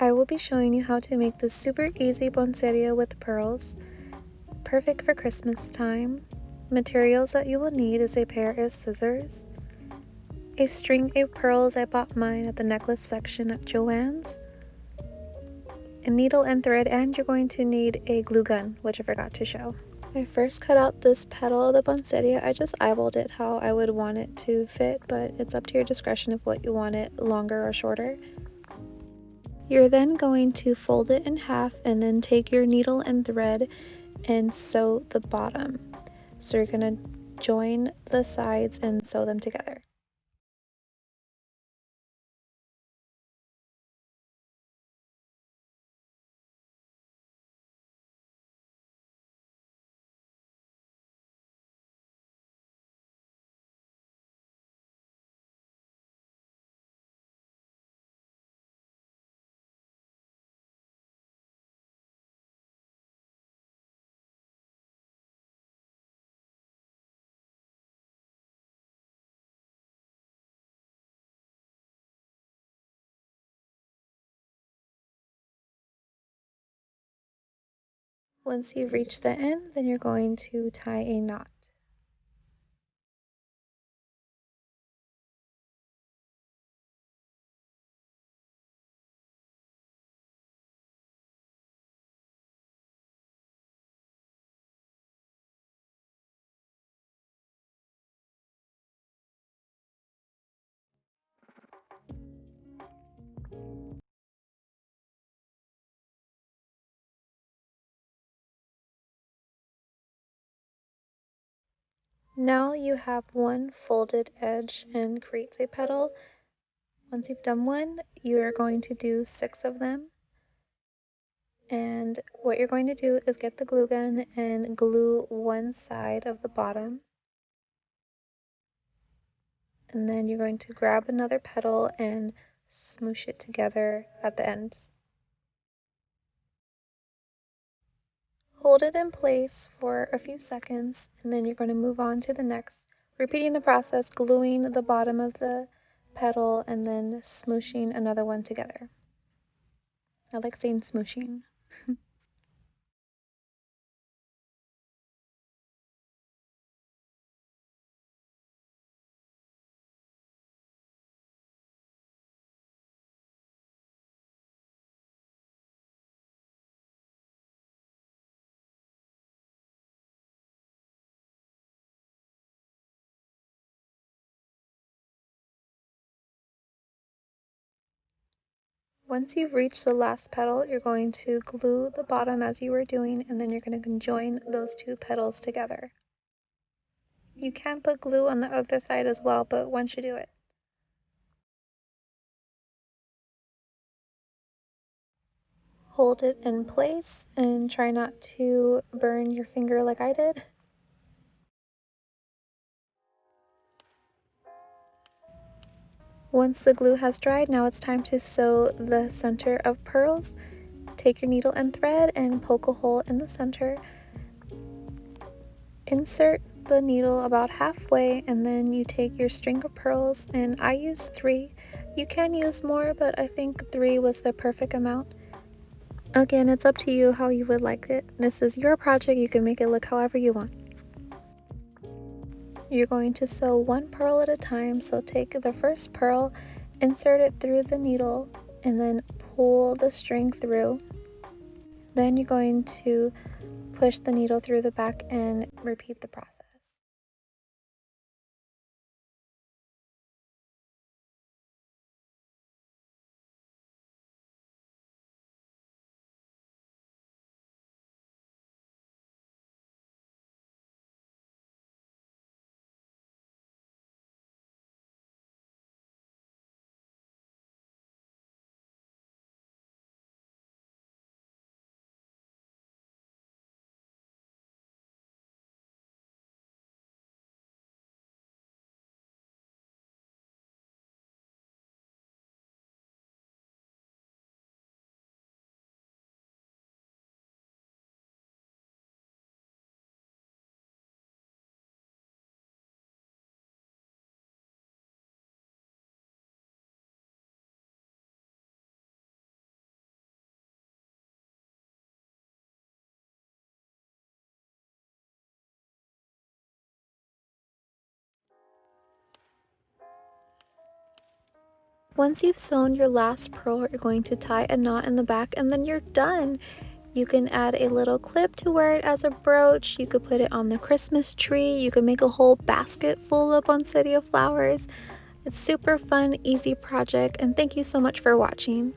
I will be showing you how to make this super easy poinsettia with pearls, perfect for Christmas time. Materials that you will need is a pair of scissors, a string of pearls, I bought mine at the necklace section at Joann's, a needle and thread, and you're going to need a glue gun, which I forgot to show. I first cut out this petal of the poinsettia. I just eyeballed it how I would want it to fit, but it's up to your discretion of what you want it, longer or shorter. You're then going to fold it in half and then take your needle and thread and sew the bottom. So you're going to join the sides and sew them together. Once you've reached the end, then you're going to tie a knot. Now you have one folded edge and creates a petal. Once you've done one, you're going to do 6 of them. And what you're going to do is get the glue gun and glue one side of the bottom. And then you're going to grab another petal and smoosh it together at the ends. Hold it in place for a few seconds, and then you're going to move on to the next, repeating the process, gluing the bottom of the petal and then smooshing another one together. I like saying smooshing. Once you've reached the last petal, you're going to glue the bottom as you were doing, and then you're going to join those two petals together. You can put glue on the other side as well, but once you do it. Hold it in place and try not to burn your finger like I did. Once the glue has dried, now it's time to sew the center of pearls. Take your needle and thread and poke a hole in the center. Insert the needle about halfway, and then you take your string of pearls, and I used 3. You can use more, but I think 3 was the perfect amount. Again, it's up to you how you would like it. This is your project. You can make it look however you want. You're going to sew one pearl at a time, so take the first pearl, insert it through the needle, and then pull the string through. Then you're going to push the needle through the back and repeat the process. Once you've sewn your last pearl, you're going to tie a knot in the back and then you're done. You can add a little clip to wear it as a brooch. You could put it on the Christmas tree. You could make a whole basket full of poinsettia flowers. It's super fun, easy project, and thank you so much for watching.